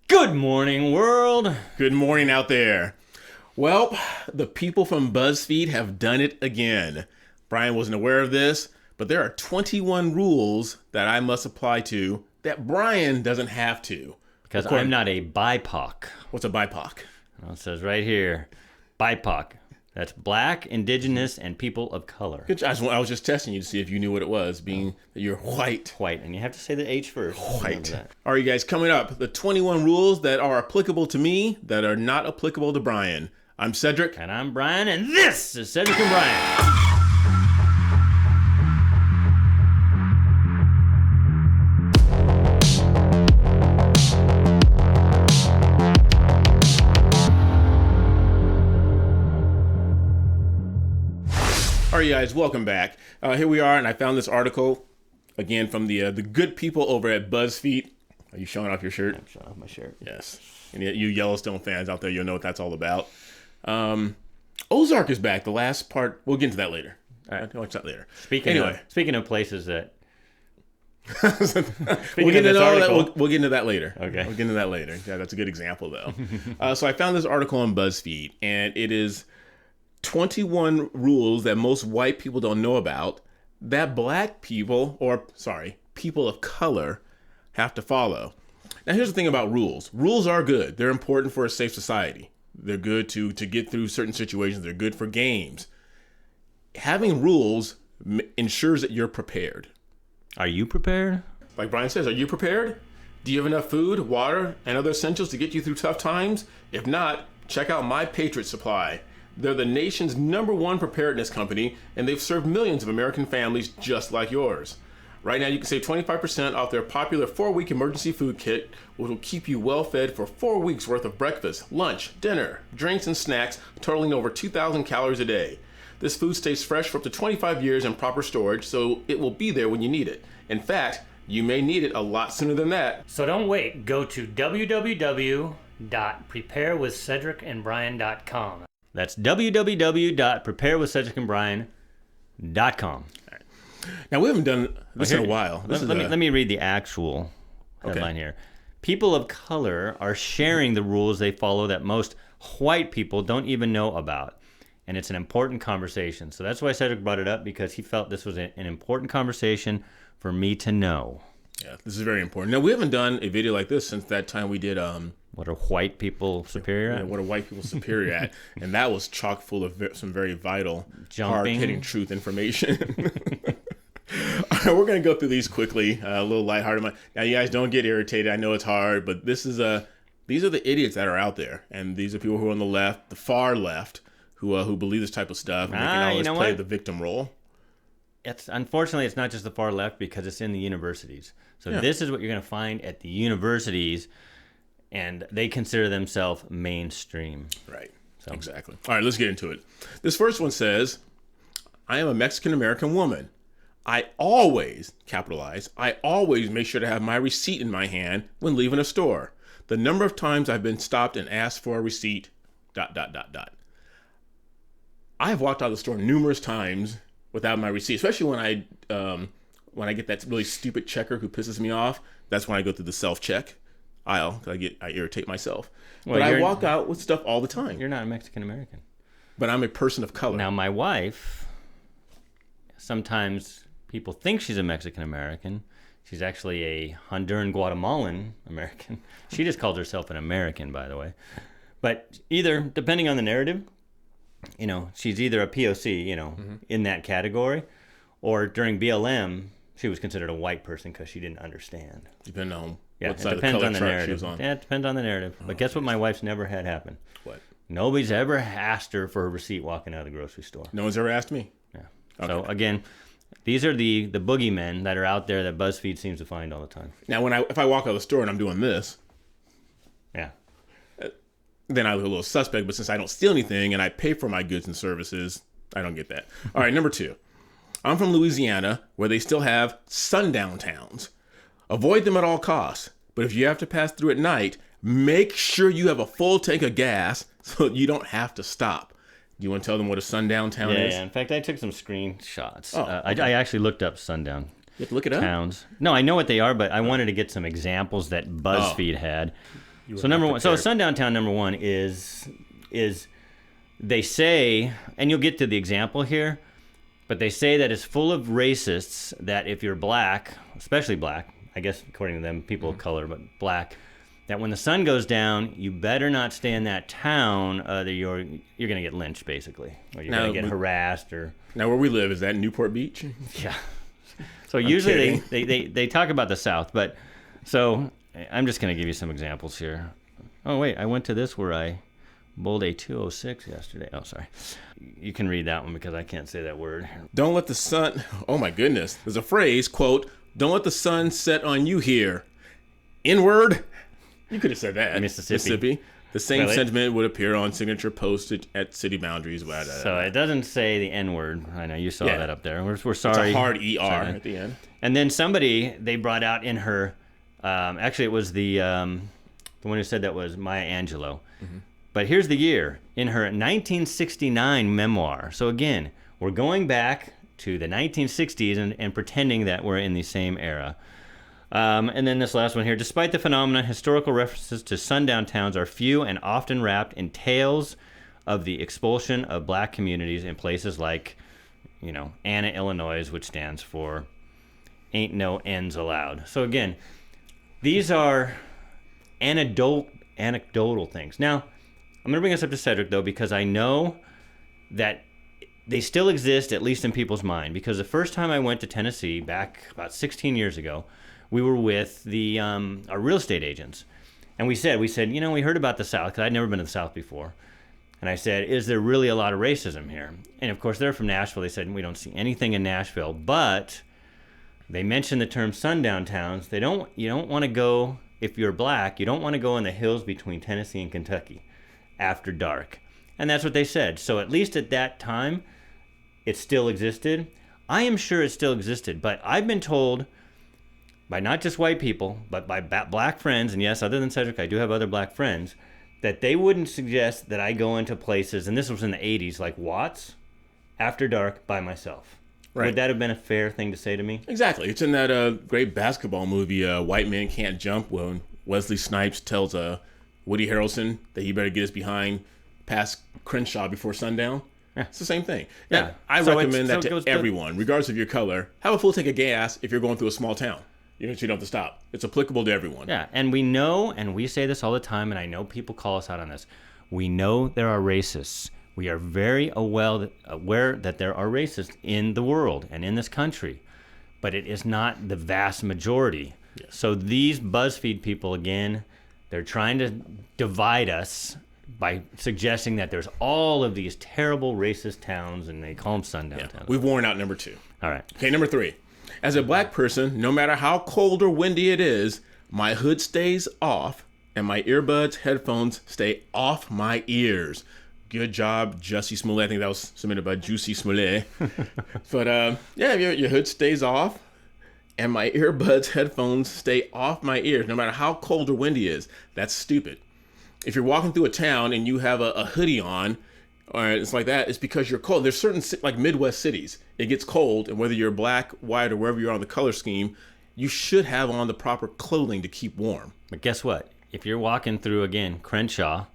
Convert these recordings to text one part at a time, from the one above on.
Good morning, world. Good morning out there. Well, the people from BuzzFeed have done it again. Brian wasn't aware of this, but there are 21 rules that I must apply to that Brian doesn't have to. Because I'm not a BIPOC. What's a BIPOC? Well, it says right here, BIPOC. That's Black, Indigenous, and People of Color. Good job. I was just testing you to see if you knew what it was, being that you're white. White, and you have to say the H first. White. All right, you guys, coming up, the 21 rules that are applicable to me that are not applicable to Brian. I'm Cedric. And I'm Brian, and this is Cedric and Brian. All right, you guys, welcome back. Here we are, and I found this article, again, from the good people over at BuzzFeed. Are you showing off your shirt? I'm showing off my shirt. Yes. And you Yellowstone fans out there, you'll know what that's all about. Ozark is back. The last part, we'll get into that later. All right, watch that later. Speaking of places that... We'll get into that later. Okay. We'll get into that later. Yeah, that's a good example, though. So I found this article on BuzzFeed, and it is 21 rules that most white people don't know about that black people, people of color, have to follow. Now, here's the thing about rules. Rules are good. They're important for a safe society. They're good to get through certain situations. They're good for games. Having rules ensures that you're prepared. Are you prepared? Like Brian says, are you prepared? Do you have enough food, water, and other essentials to get you through tough times? If not, check out My Patriot Supply. They're the nation's #1 preparedness company, and they've served millions of American families just like yours. Right now, you can save 25% off their popular 4-week emergency food kit, which will keep you well fed for 4 weeks worth of breakfast, lunch, dinner, drinks, and snacks, totaling over 2,000 calories a day. This food stays fresh for up to 25 years in proper storage, so it will be there when you need it. In fact, you may need it a lot sooner than that. So don't wait. Go to www.preparewithcedricandbrian.com. That's www.preparewithcedricandbrian.com. Now, we haven't done this in a while. Let me read the actual headline here. People of color are sharing the rules they follow that most white people don't even know about. And it's an important conversation. So that's why Cedric brought it up, because he felt this was an important conversation for me to know. Yeah, this is very important. Now, we haven't done a video like this since that time we did... What are white people superior at? What are white people superior at? And that was chock full of some very vital, hard-hitting truth information. All right, we're going to go through these quickly, a little lighthearted. Now, you guys don't get irritated. I know it's hard, but these are the idiots that are out there. And these are people who are on the left, the far left, who believe this type of stuff. And they can always play the victim role. Unfortunately, it's not just the far left, because it's in the universities. So This is what you're going to find at the universities. And they consider themselves mainstream. Right. So. Exactly. All right, let's get into it. This first one says, I am a Mexican-American woman. I always make sure to have my receipt in my hand when leaving a store. The number of times I've been stopped and asked for a receipt, ... I have walked out of the store numerous times without my receipt, especially when I get that really stupid checker who pisses me off. That's when I go through the self-check aisle. I irritate myself. Well, but I walk out with stuff all the time. You're not a Mexican American. But I'm a person of color. Now, my wife, sometimes people think she's a Mexican American. She's actually a Honduran Guatemalan American. She just calls herself an American, by the way. But either, depending on the narrative, she's either a POC, in that category, or during BLM, she was considered a white person because she didn't understand. Depending on it depends on the narrative. Yeah, it depends on the narrative. But guess what my wife's never had happen? What? Nobody's ever asked her for a receipt walking out of the grocery store. No one's ever asked me? Yeah. Okay. So, again, these are the boogeymen that are out there that BuzzFeed seems to find all the time. Now, if I walk out of the store and I'm doing this... Yeah. Then I look a little suspect, but since I don't steal anything and I pay for my goods and services, I don't get that. All right, number 2. I'm from Louisiana, where they still have sundown towns. Avoid them at all costs, but if you have to pass through at night, make sure you have a full tank of gas so you don't have to stop. Do you want to tell them what a sundown town is? Yeah, in fact, I took some screenshots. I actually looked up sundown You have to look it up? towns. No, I know what they are, but I wanted to get some examples that BuzzFeed had. So number one, so sundown town number one is they say, and you'll get to the example here, but they say that it's full of racists. That if you're black, especially black, I guess according to them, people of color, but black, that when the sun goes down, you better not stay in that town. You're gonna get lynched basically, or you're gonna get harassed. Or now where we live, is that Newport Beach? Yeah. So usually they talk about the South, but so I'm just gonna give you some examples here. Oh wait, I went to this where I bowled a 206 yesterday. Oh, sorry. You can read that one because I can't say that word. Don't let the sun. Oh my goodness. There's a phrase, quote, "Don't let the sun set on you here." N-word. You could have said that. Mississippi. The same sentiment would appear on signature posted at city boundaries. So it doesn't say the N-word. I know you saw that up there. We're sorry. It's a hard ER at the end. And then they brought out in her, actually it was the one who said that was Maya Angelou. Mm-hmm. But here's the year. In her 1969 memoir. So again, we're going back to the 1960s and pretending that we're in the same era. And then this last one here. Despite the phenomenon, historical references to sundown towns are few and often wrapped in tales of the expulsion of black communities in places like, Anna, Illinois, which stands for Ain't No Ends Allowed. So again, these are anecdotal things. Now, I'm going to bring this up to Cedric, though, because I know that they still exist, at least in people's mind. Because the first time I went to Tennessee, back about 16 years ago, we were with our real estate agents. And we said, we heard about the South, because I'd never been to the South before. And I said, is there really a lot of racism here? And, of course, they're from Nashville. They said, we don't see anything in Nashville. But they mentioned the term sundown towns. You don't want to go, if you're black, you don't want to go in the hills between Tennessee and Kentucky after dark. And that's what they said. So at least at that time, it still existed. I am sure it still existed, but I've been told by not just white people, but by black friends, and yes, other than Cedric, I do have other black friends, that they wouldn't suggest that I go into places, and this was in the 80s, like Watts, after dark by myself. Right. Would that have been a fair thing to say to me? Exactly. It's in that great basketball movie, White Man Can't Jump, when Wesley Snipes tells Woody Harrelson that he better get his behind past Crenshaw before sundown. Yeah. It's the same thing. Yeah. I recommend that to everyone, regardless of your color. Have a full tank of gas if you're going through a small town. You don't have to stop. It's applicable to everyone. Yeah, and we know, and we say this all the time, and I know people call us out on this. We know there are racists. We are very aware that there are racists in the world and in this country, but it is not the vast majority. Yes. So these BuzzFeed people, again, they're trying to divide us by suggesting that there's all of these terrible racist towns, and they call them sundown towns. We've worn out number 2. All right. Okay, number 3. As a black person, no matter how cold or windy it is, my hood stays off and my earbuds, headphones stay off my ears. Good job, Jussie Smollett. I think that was submitted by Juicy Smollett. But your hood stays off and my earbuds, headphones stay off my ears, no matter how cold or windy it is. That's stupid. If you're walking through a town and you have a hoodie on, or it's like that, it's because you're cold. There's certain, like Midwest cities, it gets cold, and whether you're black, white, or wherever you're on the color scheme, you should have on the proper clothing to keep warm. But guess what? If you're walking through, again, Crenshaw,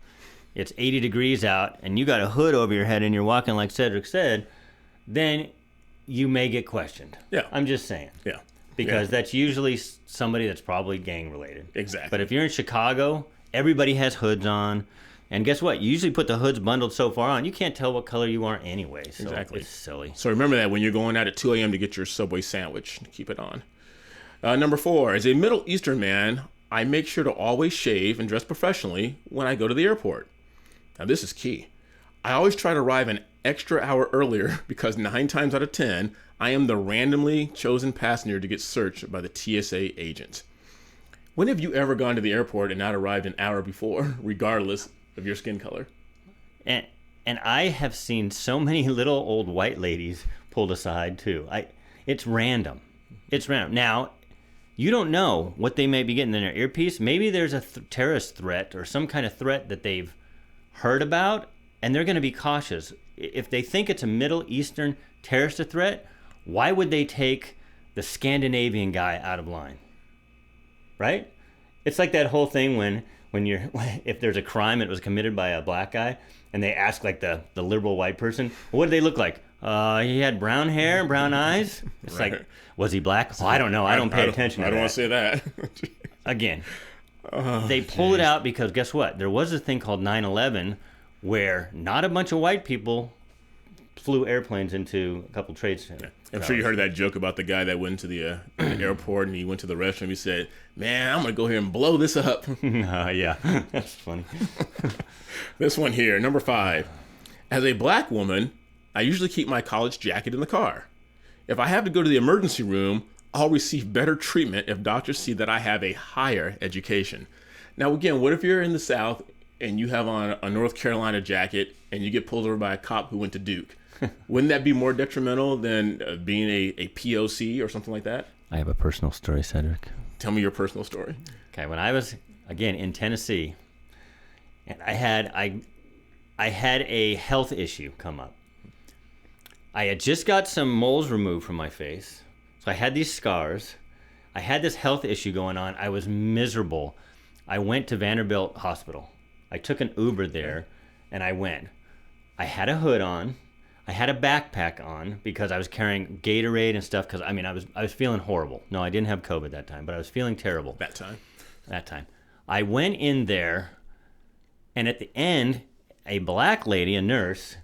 it's 80 degrees out, and you got a hood over your head, and you're walking like Cedric said, then you may get questioned. Yeah. I'm just saying. Yeah. Because that's usually somebody that's probably gang-related. Exactly. But if you're in Chicago, everybody has hoods on. And guess what? You usually put the hoods bundled so far on, you can't tell what color you are anyway. So exactly. It's silly. So remember that when you're going out at 2 a.m. to get your Subway sandwich. Keep it on. Number 4. As a Middle Eastern man, I make sure to always shave and dress professionally when I go to the airport. Now, this is key. I always try to arrive an extra hour earlier because 9 times out of 10, I am the randomly chosen passenger to get searched by the TSA agent. When have you ever gone to the airport and not arrived an hour before, regardless of your skin color? And I have seen so many little old white ladies pulled aside too. It's random. It's random. Now, you don't know what they may be getting in their earpiece. Maybe there's a terrorist threat or some kind of threat that they've heard about, and they're going to be cautious. If they think it's a Middle Eastern terrorist threat, why would they take the Scandinavian guy out of line? Right? It's like that whole thing when when if there's a crime that was committed by a black guy, and they ask like the liberal white person, what did they look like? He had brown hair and brown eyes. It's like, was he black? Oh, I don't know. I don't pay attention to that. I don't want to say that. Again, they pull it out because guess what? There was a thing called 9/11 where not a bunch of white people flew airplanes into a couple trade centers. I'm sure you heard that joke about the guy that went to the airport and he went to the restroom. He said, man, I'm going to go here and blow this up. Yeah, that's funny. This one here, number 5. As a black woman, I usually keep my college jacket in the car. If I have to go to the emergency room, I'll receive better treatment if doctors see that I have a higher education. Now, again, what if you're in the South and you have on a North Carolina jacket and you get pulled over by a cop who went to Duke? Wouldn't that be more detrimental than being a POC or something like that? I have a personal story, Cedric. Tell me your personal story. Okay, when I was, again, in Tennessee, and I had a health issue come up. I had just got some moles removed from my face, so I had these scars. I had this health issue going on. I was miserable. I went to Vanderbilt Hospital. I took an Uber there, and I went. I had a hood on. I had a backpack on because I was carrying Gatorade and stuff because, I was feeling horrible. No, I didn't have COVID that time, but I was feeling terrible. That time. I went in there, and at the end, a black lady, a nurse,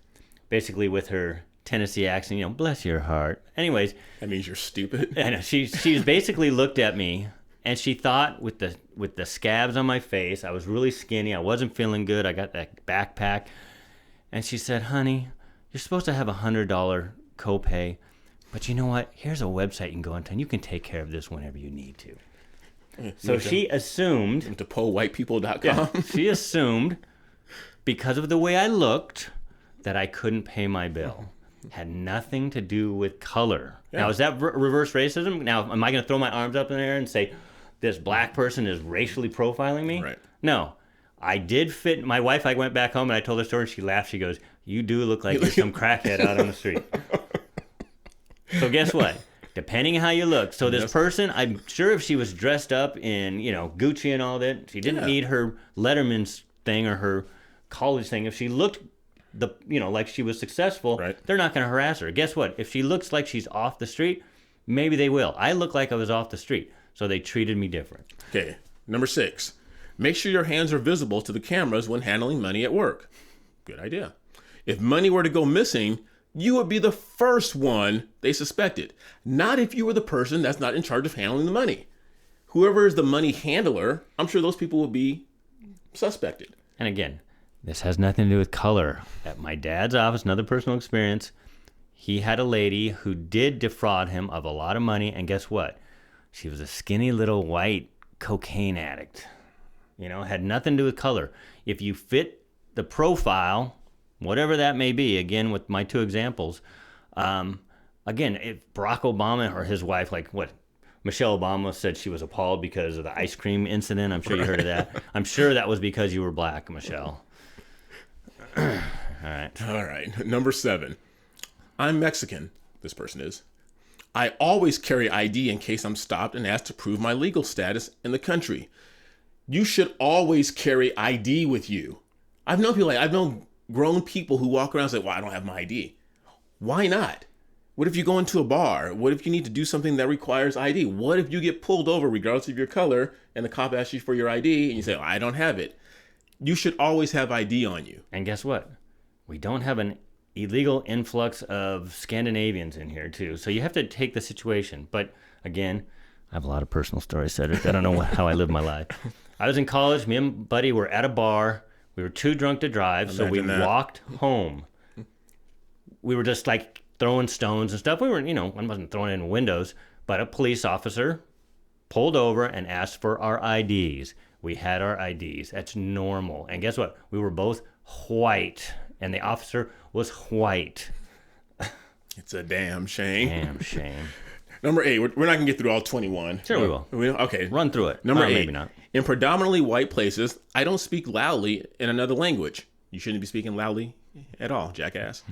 basically with her Tennessee accent, bless your heart. Anyways. That means you're stupid. And she basically looked at me, and she thought with the scabs on my face, I was really skinny. I wasn't feeling good. I got that backpack. And she said, honey, you're supposed to have $100 copay, but you know what? Here's a website you can go into, and you can take care of this whenever you need to. So she assumed... To PoWhitePeople.com. Yeah, she assumed, because of the way I looked, that I couldn't pay my bill. Had nothing to do with color. Yeah. Now, is that reverse racism? Now, am I going to throw my arms up in the air and say, this black person is racially profiling me? Right. No. I did fit. My wife, I went back home and I told her story, and she laughed. She goes, you do look like you're some crackhead out on the street. So guess what? Depending on how you look. So this person, I'm sure if she was dressed up in, Gucci and all that, she didn't need her Letterman's thing or her college thing. If she looked like she was successful, right, they're not going to harass her. Guess what? If she looks like she's off the street, maybe they will. I look like I was off the street, so they treated me different. Okay, number 6. Make sure your hands are visible to the cameras when handling money at work. Good idea. If money were to go missing, you would be the first one they suspected. Not if you were the person that's not in charge of handling the money. Whoever is the money handler, I'm sure those people will be suspected. And again, this has nothing to do with color. At my dad's office, another personal experience, he had a lady who did defraud him of a lot of money, and guess what? She was a skinny little white cocaine addict. Had nothing to do with color. If you fit the profile, whatever that may be, again, with my 2 examples, again, if Barack Obama or his wife, Michelle Obama said she was appalled because of the ice cream incident. I'm sure you heard of that. I'm sure that was because you were black, Michelle. All right. Number 7. I'm Mexican. This person is. I always carry ID in case I'm stopped and asked to prove my legal status in the country. You should always carry ID with you. I've known grown people who walk around and say, well, I don't have my ID. Why not? What if you go into a bar? What if you need to do something that requires ID? What if you get pulled over regardless of your color and the cop asks you for your ID and you say, I don't have it? You should always have ID on you. And guess what? We don't have an illegal influx of Scandinavians in here too. So you have to take the situation. But again, I have a lot of personal stories, Cedric. I don't know how I live my life. I was in college. Me and Buddy were at a bar. We were too drunk to drive, so we walked home. We were just throwing stones and stuff. We were, I wasn't throwing it in windows, but a police officer pulled over and asked for our IDs. We had our IDs. That's normal. And guess what? We were both white, and the officer was white. It's a damn shame. Damn shame. Number 8, we're not going to get through all 21. Sure we will. Okay. Run through it. Number 8, maybe not. In predominantly white places, I don't speak loudly in another language. You shouldn't be speaking loudly at all, jackass.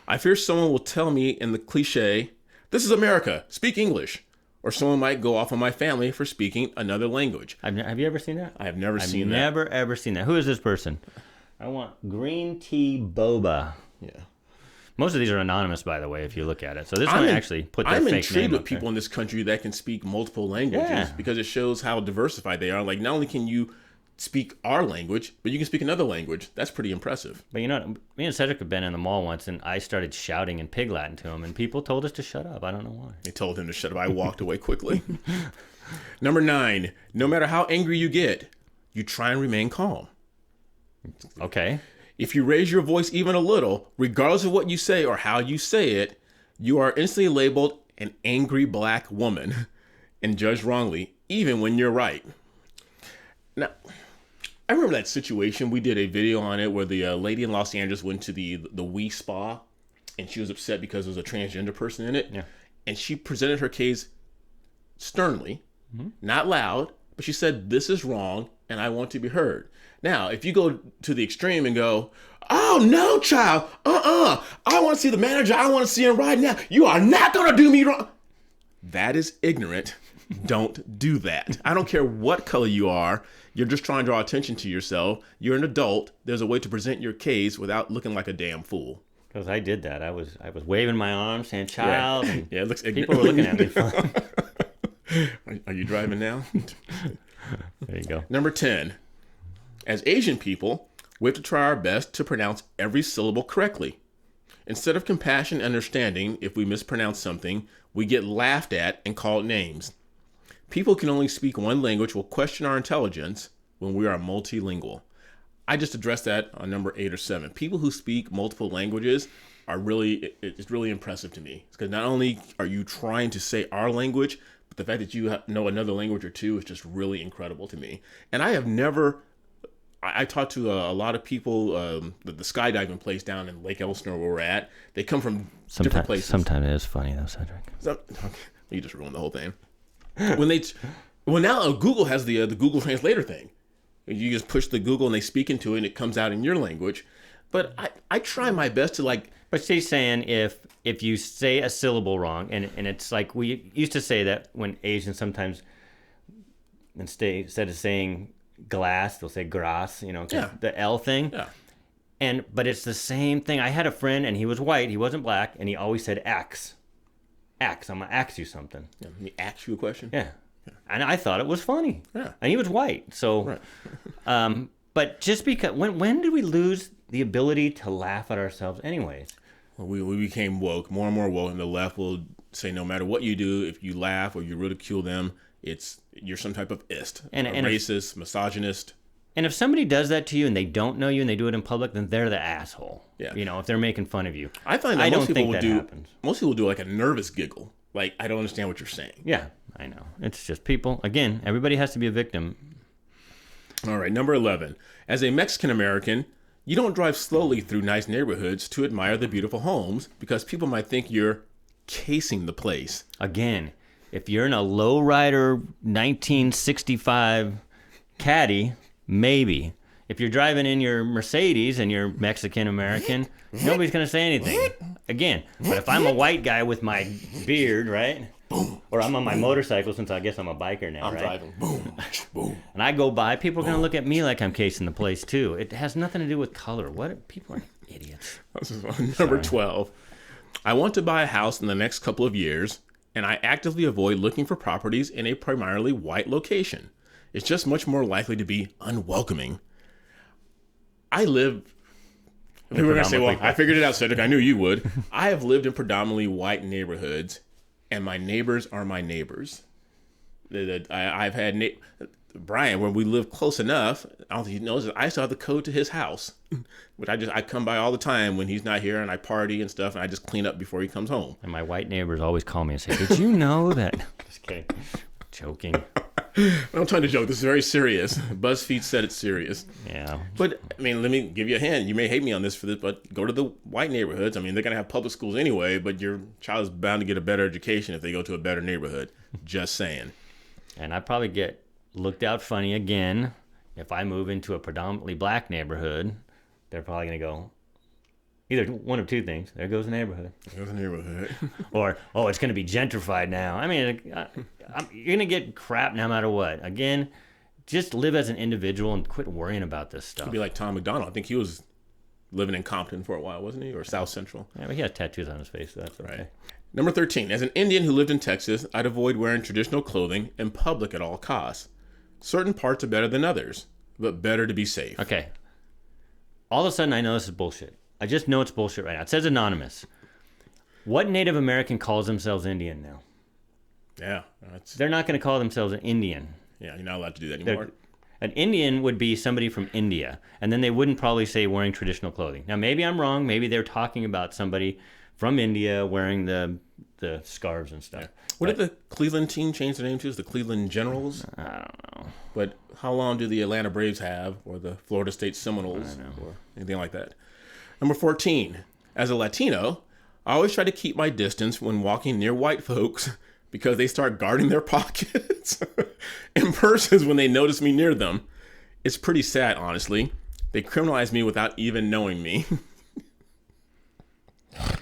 I fear someone will tell me in the cliche, this is America, speak English. Or someone might go off on my family for speaking another language. Have you ever seen that? I have never seen that. Never, ever seen that. Who is this person? I want green tea boba. Yeah. Most of these are anonymous, by the way, if you look at it. So this one actually put their fake name. I'm intrigued with up people there. in this country that can speak multiple languages because it shows how diversified they are. Like, not only can you speak our language, but you can speak another language. That's pretty impressive. But you know what? Me and Cedric have been in the mall once, and I started shouting in Pig Latin to him, and people told us to shut up. I don't know why. They told him to shut up. I walked away quickly. Number 9, no matter how angry you get, you try and remain calm. Okay. If you raise your voice even a little, regardless of what you say or how you say it, you are instantly labeled an angry black woman and judged wrongly, even when you're right. Now, I remember that situation. We did a video on it where the lady in Los Angeles went to the Wee Spa, and she was upset because there was a transgender person in it. Yeah. And she presented her case sternly, not loud, but she said, "This is wrong, and I want to be heard." Now, if you go to the extreme and go, "Oh, no, child, I want to see the manager. I want to see him right now. You are not going to do me wrong." That is ignorant. Don't do that. I don't care what color you are. You're just trying to draw attention to yourself. You're an adult. There's a way to present your case without looking like a damn fool. Because I did that. I was waving my arms saying "child." Yeah, And it looks ignorant. people were looking at me funny. Are you driving now? There you go. Number 10. As Asian people, we have to try our best to pronounce every syllable correctly. Instead of compassion and understanding, if we mispronounce something, we get laughed at and called names. People can only speak one language will question our intelligence when we are multilingual. I just addressed that on number 8 or 7. People who speak multiple languages are it's really impressive to me. Because not only are you trying to say our language, but the fact that you know another language or two is just really incredible to me. And I have never... I talked to a lot of people, the skydiving place down in Lake Elsinore where we're at. They come from different places. Sometimes it is funny, though, Cedric. Okay. You just ruined the whole thing. Now Google has the Google Translator thing. You just push the Google and they speak into it and it comes out in your language. But I try my best to like... But she's saying if you say a syllable wrong, and it's like we used to say that when Asians sometimes, instead of saying glass, they'll say grass, the L thing. Yeah. But it's the same thing. I had a friend, and he was white, he wasn't black, and he always said ax. Ax, I'm gonna ask you something. Yeah, let me ask you a question. Yeah. And I thought it was funny. Yeah. And he was white, so. Right. But just because, when did we lose the ability to laugh at ourselves, anyways? Well, we became woke, more and more woke, and the left will say no matter what you do, if you laugh or you ridicule them, you're some type of ist, and racist, misogynist. And if somebody does that to you and they don't know you and they do it in public, then they're the asshole. Yeah. If they're making fun of you. I find that most people will do like a nervous giggle. Like, I don't understand what you're saying. Yeah, I know. It's just people. Again, everybody has to be a victim. All right, number 11. As a Mexican American, you don't drive slowly through nice neighborhoods to admire the beautiful homes because people might think you're casing the place. Again, if you're in a lowrider 1965 Caddy, maybe. If you're driving in your Mercedes and you're Mexican American, nobody's going to say anything. Again, but if I'm a white guy with my beard, right? Boom. Or I'm on my motorcycle, since I guess I'm a biker now, I'm right? driving. Boom. Boom. And I go by, people are going to look at me like I'm casing the place too. It has nothing to do with color. People are idiots. Number 12. I want to buy a house in the next couple of years, and I actively avoid looking for properties in a primarily white location. It's just much more likely to be unwelcoming. I live... People are going to say, well, I figured it out, Cedric. I knew you would. I have lived in predominantly white neighborhoods, and my neighbors are my neighbors. I've had... Brian, when we live close enough, I don't think he knows it, I still have the code to his house, which I come by all the time when he's not here, and I party and stuff, and I just clean up before he comes home. And my white neighbors always call me and say, "Did you know that?" Just kidding. Joking. I'm trying to joke. This is very serious. BuzzFeed said it's serious. Yeah. But, I mean, let me give you a hint. You may hate me on this for this, but go to the white neighborhoods. I mean, they're going to have public schools anyway, but your child is bound to get a better education if they go to a better neighborhood. Just saying. And I probably get looked out funny again if I move into a predominantly black neighborhood. They're probably going to go, Either one of two things. There goes the neighborhood. There goes the neighborhood. Or, oh, it's going to be gentrified now. I mean, you're going to get crap no matter what. Again, just live as an individual and quit worrying about this stuff. It'd be like Tom McDonald. I think he was living in Compton for a while, wasn't he? Or South Central. Yeah, but he has tattoos on his face, so that's okay. Right. Number 13. As an Indian who lived in Texas, I'd avoid wearing traditional clothing in public at all costs. Certain parts are better than others, but better to be safe. Okay. All of a sudden, I know this is bullshit. I just know it's bullshit right now. It says anonymous. What Native American calls themselves Indian now? Yeah. They're not going to call themselves an Indian. Yeah, you're not allowed to do that anymore. An Indian would be somebody from India, and then they wouldn't probably say wearing traditional clothing. Now, maybe I'm wrong. Maybe they're talking about somebody from India wearing the scarves and stuff. Yeah. What did the Cleveland team change their name to? Is the Cleveland Generals? I don't know. But how long do the Atlanta Braves have, or the Florida State Seminoles, or anything like that? Number 14. As a Latino, I always try to keep my distance when walking near white folks because they start guarding their pockets and purses when they notice me near them. It's pretty sad, honestly. They criminalize me without even knowing me.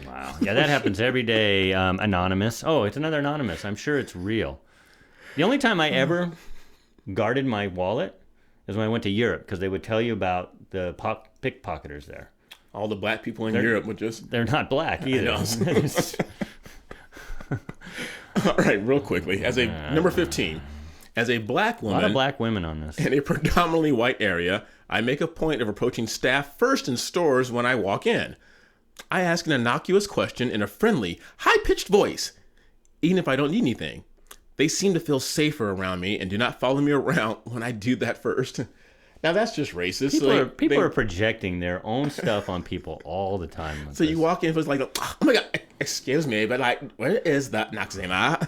Wow. Yeah, that happens every day. Anonymous. Oh, it's another anonymous. I'm sure it's real. The only time I ever guarded my wallet is when I went to Europe, because they would tell you about the pickpocketers there. All the black people in Europe would just... They're not black either. All right, real quickly. Number 15. As a black woman... A lot of black women on this. In a predominantly white area, I make a point of approaching staff first in stores when I walk in. I ask an innocuous question in a friendly, high-pitched voice, even if I don't need anything. They seem to feel safer around me and do not follow me around when I do that first. Now, that's just racist. People are projecting their own stuff on people all the time. So you walk in, it's like, oh my God, excuse me, but like, where is that Naxima?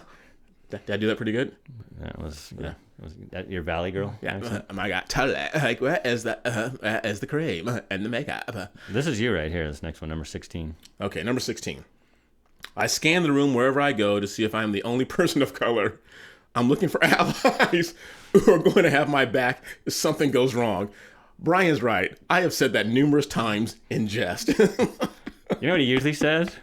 Did I do that pretty good? That was, yeah. Was that your Valley girl? Yeah. Oh my God, totally. Like, where is the cream and the makeup? This is you right here. This next one, number 16. Okay, number 16. I scan the room wherever I go to see if I'm the only person of color. I'm looking for allies who are going to have my back if something goes wrong. Brian's right. I have said that numerous times in jest. You know what he usually says?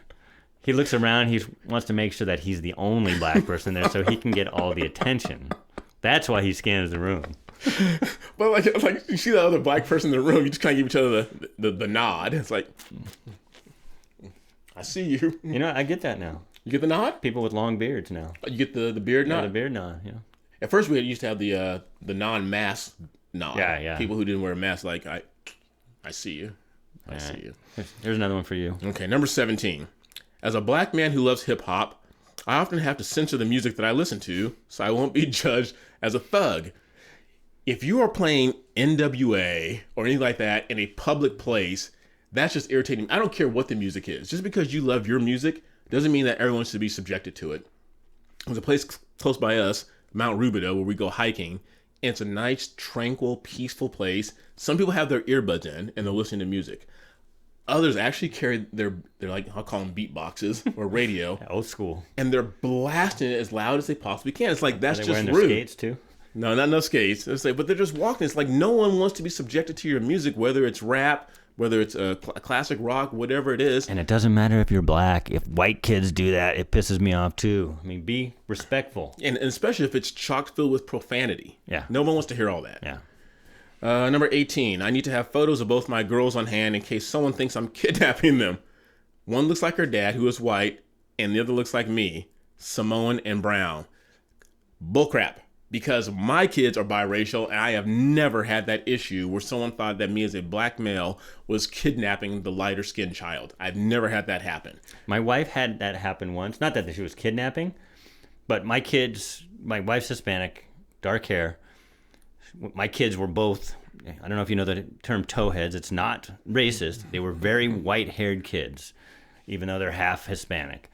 He looks around. He wants to make sure that he's the only black person there so he can get all the attention. That's why he scans the room. But like you see the other black person in the room, you just kind of give each other the nod. It's like, I see you. You know, I get that now. You get the nod? People with long beards now. You get the beard nod? Yeah, the beard nod, yeah. At first we used to have the non-mask nod. Yeah. People who didn't wear a mask, like, I see you. I see you. Here's another one for you. Okay, number 17. As a black man who loves hip-hop, I often have to censor the music that I listen to so I won't be judged as a thug. If you are playing NWA or anything like that in a public place, that's just irritating. I don't care what the music is. Just because you love your music doesn't mean that everyone should be subjected to it. There's a place close by us, Mount Rubidoux, where we go hiking. And it's a nice, tranquil, peaceful place. Some people have their earbuds in and they're listening to music. Others actually carry they're like, I'll call them beatboxes or radio. Old school. And they're blasting it as loud as they possibly can. It's like, that's just rude. Are they wearing their skates too? No, not no skates. It's like, but they're just walking. It's like no one wants to be subjected to your music, whether it's rap, whether it's a classic rock, whatever it is. And it doesn't matter if you're black. If white kids do that, it pisses me off too. I mean, be respectful. And especially if it's chock filled with profanity. Yeah. No one wants to hear all that. Yeah. Number 18. I need to have photos of both my girls on hand in case someone thinks I'm kidnapping them. One looks like her dad, who is white, and the other looks like me, Samoan and brown. Bullcrap. Because my kids are biracial, and I have never had that issue where someone thought that me as a black male was kidnapping the lighter skinned child. I've never had that happen. My wife had that happen once. Not that she was kidnapping, but my wife's Hispanic, dark hair. My kids were both, I don't know if you know the term towheads. It's not racist. They were very white-haired kids, even though they're half Hispanic.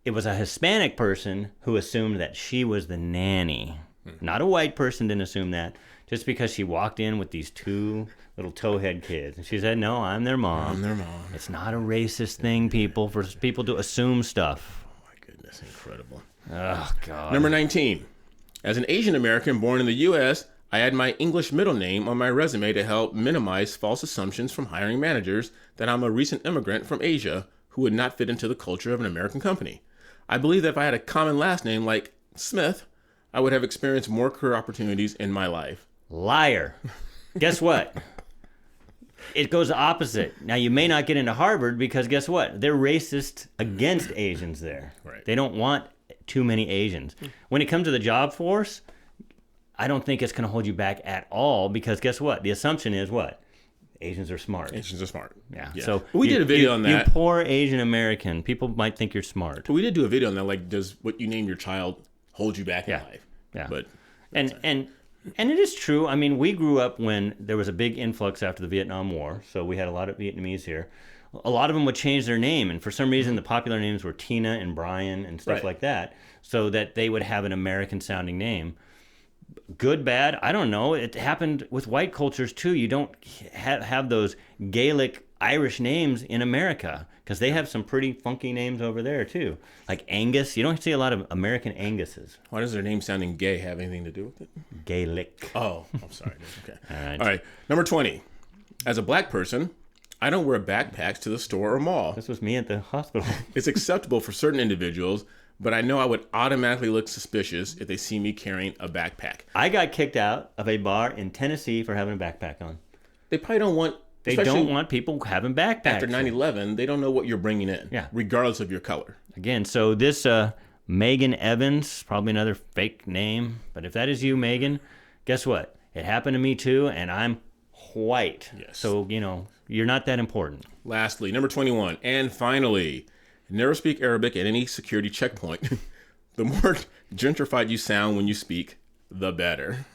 It was a Hispanic person who assumed that she was the nanny. Not a white person didn't assume that, just because she walked in with these two little towhead kids. And she said, no, I'm their mom. I'm their mom. It's not a racist thing, for people to assume stuff. Oh, my goodness, incredible. Oh, God. Number 19. As an Asian American born in the U.S., I add my English middle name on my resume to help minimize false assumptions from hiring managers that I'm a recent immigrant from Asia who would not fit into the culture of an American company. I believe that if I had a common last name like Smith, I would have experienced more career opportunities in my life. Liar. Guess what? It goes opposite. Now, you may not get into Harvard because guess what? They're racist against Asians there. Right. They don't want too many Asians. When it comes to the job force, I don't think it's going to hold you back at all because guess what? The assumption is what? Asians are smart. Asians are smart. Yeah. Yeah. So we did a video on that. You poor Asian American, people might think you're smart. But we did do a video on that. Like, does what you name your child hold you back in life? Yeah. But and it is true. I mean, we grew up when there was a big influx after the Vietnam War, so we had a lot of Vietnamese here. A lot of them would change their name, and for some reason, the popular names were Tina and Brian and stuff like that, so that they would have an American-sounding name. Good, bad, I don't know. It happened with white cultures too. You don't have those Gaelic Irish names in America because they have some pretty funky names over there too. Like Angus. You don't see a lot of American Anguses. why does their name sounding gay have anything to do with it? Gaelic. Oh, I'm sorry. Okay. All All right. Number 20. As a black person, I don't wear backpacks to the store or mall. This was me at the hospital. It's acceptable for certain individuals, but I know I would automatically look suspicious if they see me carrying a backpack. I got kicked out of a bar in Tennessee for having a backpack on. They probably don't want... They don't want people having backpacks. After 9/11, they don't know what you're bringing in, regardless of your color. Again, so this Megan Evans, probably another fake name, but if that is you, Megan, guess what? It happened to me too, and I'm white. Yes. So, you're not that important. Lastly, number 21, and finally, never speak Arabic at any security checkpoint. The more gentrified you sound when you speak, the better.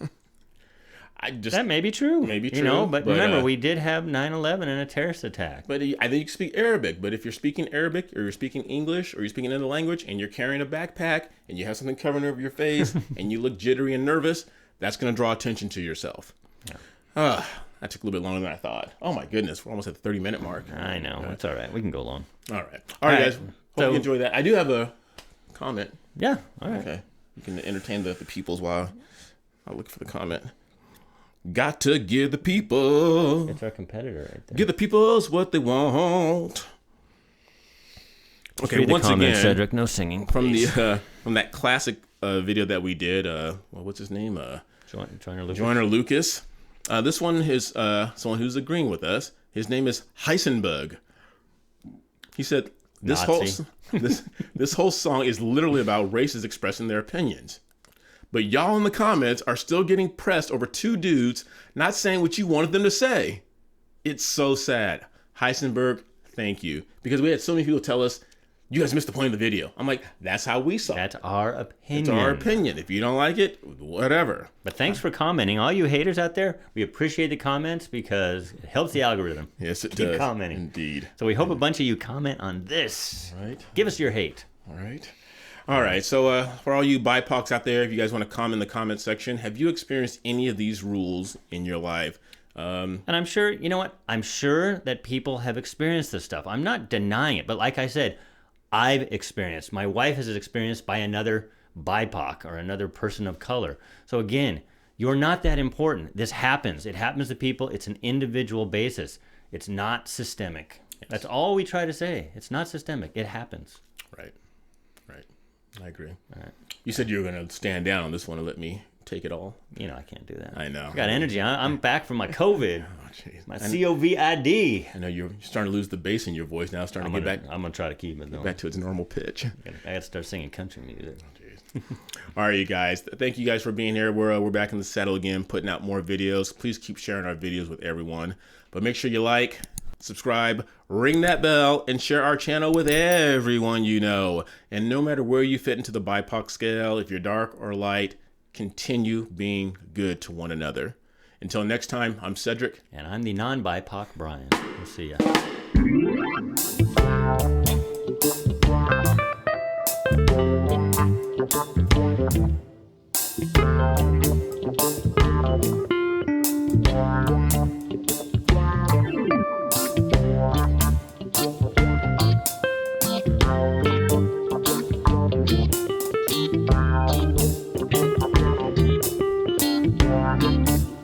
That may be true. Maybe true. But remember, we did have 9/11 and a terrorist attack. But I think you can speak Arabic. But if you're speaking Arabic or you're speaking English or you're speaking another language and you're carrying a backpack and you have something covering over your face and you look jittery and nervous, that's going to draw attention to yourself. Yeah. That took a little bit longer than I thought. Oh, my goodness. We're almost at the 30-minute mark. I know. It's all right. We can go long. All right, guys. Hope you enjoy that. I do have a comment. Yeah. All right. Okay. You can entertain the peoples while I look for the comment. Got to give the people. It's our competitor right there. Give the peoples what they want. Okay, read the once comment, again, Cedric, no singing. Please. From that classic video that we did. What's his name? Joyner Lucas. Joyner Lucas. This one is someone who's agreeing with us. His name is Heisenberg. He said this whole song is literally about races expressing their opinions. But y'all in the comments are still getting pressed over two dudes not saying what you wanted them to say. It's so sad. Heisenberg, thank you. Because we had so many people tell us, you guys missed the point of the video. I'm like, that's how we saw it. That's our opinion. It's our opinion. If you don't like it, whatever. But thanks for commenting. All you haters out there, we appreciate the comments because it helps the algorithm. Yes, it Keep does. commenting. Indeed. So we hope a bunch of you comment on this. All right. Give us your hate. All right. So for all you BIPOCs out there, if you guys want to comment in the comment section, have you experienced any of these rules in your life? And I'm sure, you know what? I'm sure that people have experienced this stuff. I'm not denying it. But like I said, I've experienced. My wife has experienced by another BIPOC or another person of color. So again, you're not that important. This happens. It happens to people. It's an individual basis. It's not systemic. Yes. That's all we try to say. It's not systemic. It happens. Right. I agree. All right. You said you were going to stand down on this one and let me take it all. You know I can't do that. I know. I got energy. I'm back from my COVID. Oh, jeez. My COVID. I know you're starting to lose the bass in your voice now. Starting to get back. I'm gonna try to keep it though. Back to its normal pitch. I gotta start singing country music. Oh, all right, you guys. Thank you guys for being here. We're back in the saddle again, putting out more videos. Please keep sharing our videos with everyone. But make sure you like, subscribe, ring that bell, and share our channel with everyone you know. And no matter where you fit into the BIPOC scale, if you're dark or light, continue being good to one another. Until next time, I'm Cedric. And I'm the non-BIPOC Brian. We'll see ya.